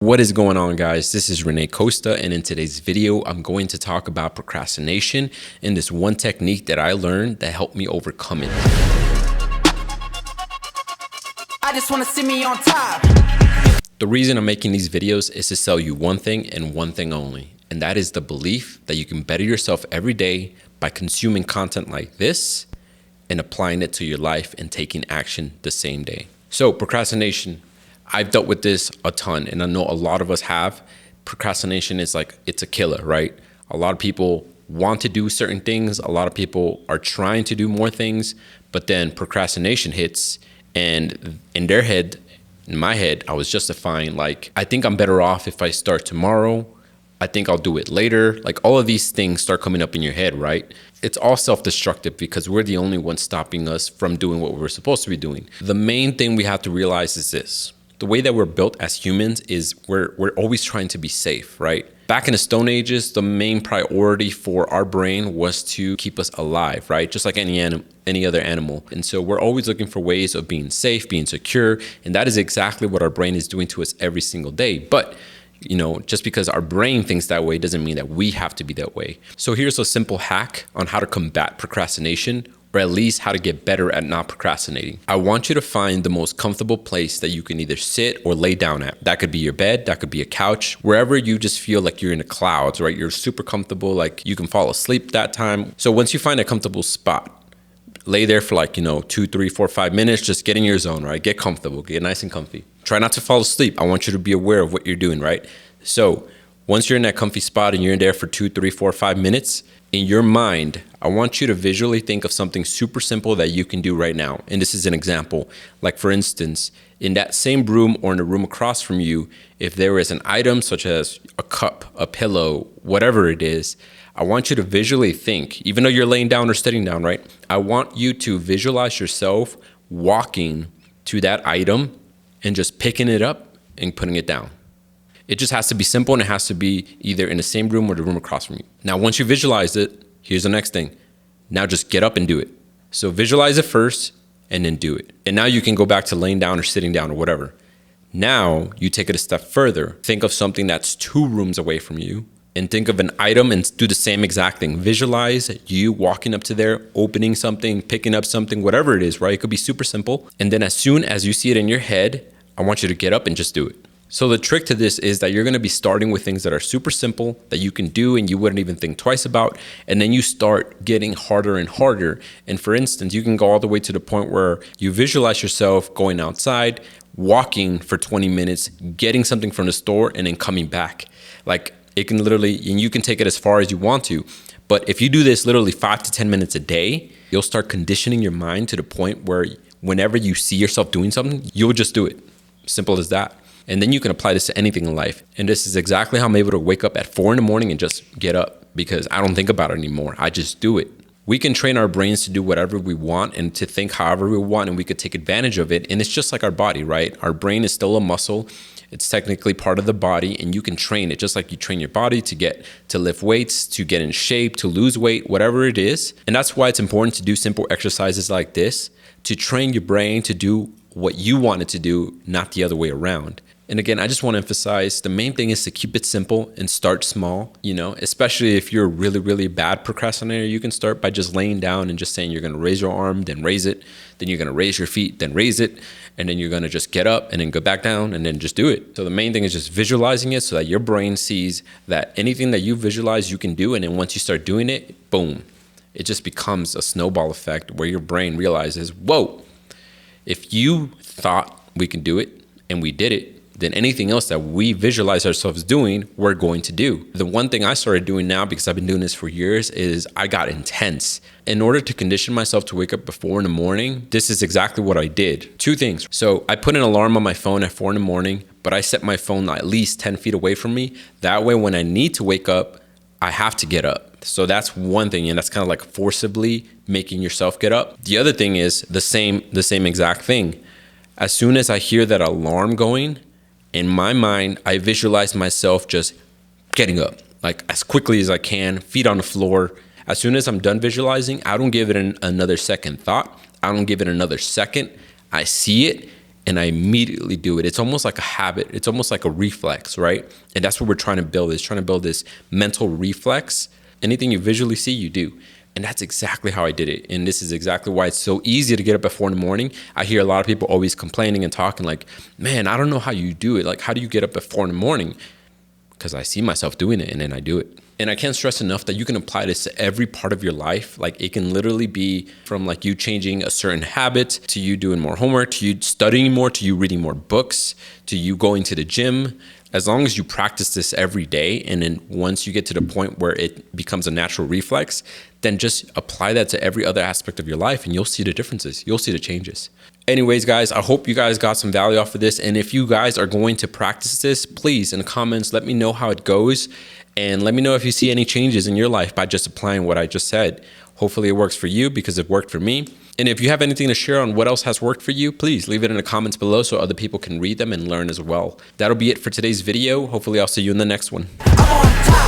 What is going on, guys? This is Rene Costa, and in today's video, I'm going to talk about procrastination and this one technique that I learned that helped me overcome it. I just want to see me on top. The reason I'm making these videos is to sell you one thing and one thing only, and that is the belief that you can better yourself every day by consuming content like this and applying it to your life and taking action the same day. So procrastination, I've dealt with this a ton, and I know a lot of us have. Procrastination is like, it's a killer, right? A lot of people want to do certain things. A lot of people are trying to do more things, but then procrastination hits, and in their head, in my head, I was justifying like, I think I'm better off if I start tomorrow. I think I'll do it later. Like all of these things start coming up in your head, right? It's all self-destructive because we're the only ones stopping us from doing what we're supposed to be doing. The main thing we have to realize is this. The way that we're built as humans is we're always trying to be safe, right? Back in the Stone Ages, the main priority for our brain was to keep us alive, right? Just like any other animal. And so we're always looking for ways of being safe, being secure. And that is exactly what our brain is doing to us every single day. But you know, just because our brain thinks that way doesn't mean that we have to be that way. So here's a simple hack on how to combat procrastination, or at least how to get better at not procrastinating. I want you to find the most comfortable place that you can either sit or lay down at. That could be your bed, that could be a couch, wherever you just feel like you're in the clouds, right? You're super comfortable, like you can fall asleep that time. So once you find a comfortable spot, lay there for like, 2, 3, 4, 5 minutes, just get in your zone, right? Get comfortable, get nice and comfy. Try not to fall asleep. I want you to be aware of what you're doing, right? So once you're in that comfy spot and you're in there for 2, 3, 4, 5 minutes, in your mind, I want you to visually think of something super simple that you can do right now. And this is an example. Like for instance, in that same room or in the room across from you, if there is an item such as a cup, a pillow, whatever it is, I want you to visually think, even though you're laying down or sitting down, right? I want you to visualize yourself walking to that item and just picking it up and putting it down. It just has to be simple, and it has to be either in the same room or the room across from you. Now, once you visualize it, here's the next thing. Now just get up and do it. So visualize it first and then do it. And now you can go back to laying down or sitting down or whatever. Now you take it a step further. Think of something that's 2 rooms away from you and think of an item and do the same exact thing. Visualize you walking up to there, opening something, picking up something, whatever it is, right? It could be super simple. And then as soon as you see it in your head, I want you to get up and just do it. So the trick to this is that you're going to be starting with things that are super simple that you can do and you wouldn't even think twice about. And then you start getting harder and harder. And for instance, you can go all the way to the point where you visualize yourself going outside, walking for 20 minutes, getting something from the store, and then coming back. Like it can literally, and you can take it as far as you want to. But if you do this literally 5 to 10 minutes a day, you'll start conditioning your mind to the point where whenever you see yourself doing something, you'll just do it. Simple as that. And then you can apply this to anything in life. And this is exactly how I'm able to wake up at 4 in the morning and just get up because I don't think about it anymore. I just do it. We can train our brains to do whatever we want and to think however we want, and we could take advantage of it. And it's just like our body, right? Our brain is still a muscle. It's technically part of the body, and you can train it just like you train your body to lift weights, to get in shape, to lose weight, whatever it is. And that's why it's important to do simple exercises like this to train your brain to do what you want it to do, not the other way around. And again, I just want to emphasize the main thing is to keep it simple and start small, especially if you're a really, really bad procrastinator. You can start by just laying down and just saying you're going to raise your arm, then raise it. Then you're going to raise your feet, then raise it. And then you're going to just get up and then go back down and then just do it. So the main thing is just visualizing it so that your brain sees that anything that you visualize you can do. And then once you start doing it, boom, it just becomes a snowball effect where your brain realizes, whoa, if you thought we can do it and we did it, then anything else that we visualize ourselves doing, we're going to do. The one thing I started doing now, because I've been doing this for years, is I got intense. In order to condition myself to wake up at 4 in the morning, this is exactly what I did. 2 things. So I put an alarm on my phone at 4 in the morning, but I set my phone at least 10 feet away from me. That way, when I need to wake up, I have to get up. So that's one thing, and that's kind of like forcibly making yourself get up. The other thing is the same exact thing. As soon as I hear that alarm going, in my mind, I visualize myself just getting up, like as quickly as I can, feet on the floor. As soon as I'm done visualizing, I don't give it another second thought. I don't give it another second. I see it, and I immediately do it. It's almost like a habit. It's almost like a reflex, right? And that's what we're trying to build, is trying to build this mental reflex. Anything you visually see, you do. And that's exactly how I did it. And this is exactly why it's so easy to get up at 4 in the morning. I hear a lot of people always complaining and talking like, man, I don't know how you do it. Like, how do you get up at 4 in the morning? Because I see myself doing it and then I do it. And I can't stress enough that you can apply this to every part of your life. Like, it can literally be from like you changing a certain habit, to you doing more homework, to you studying more, to you reading more books, to you going to the gym. As long as you practice this every day, and then once you get to the point where it becomes a natural reflex, then just apply that to every other aspect of your life and you'll see the differences. You'll see the changes. Anyways, guys, I hope you guys got some value off of this. And if you guys are going to practice this, please, in the comments, let me know how it goes. And let me know if you see any changes in your life by just applying what I just said. Hopefully it works for you, because it worked for me. And if you have anything to share on what else has worked for you, please leave it in the comments below so other people can read them and learn as well. That'll be it for today's video. Hopefully I'll see you in the next one. I'm on top.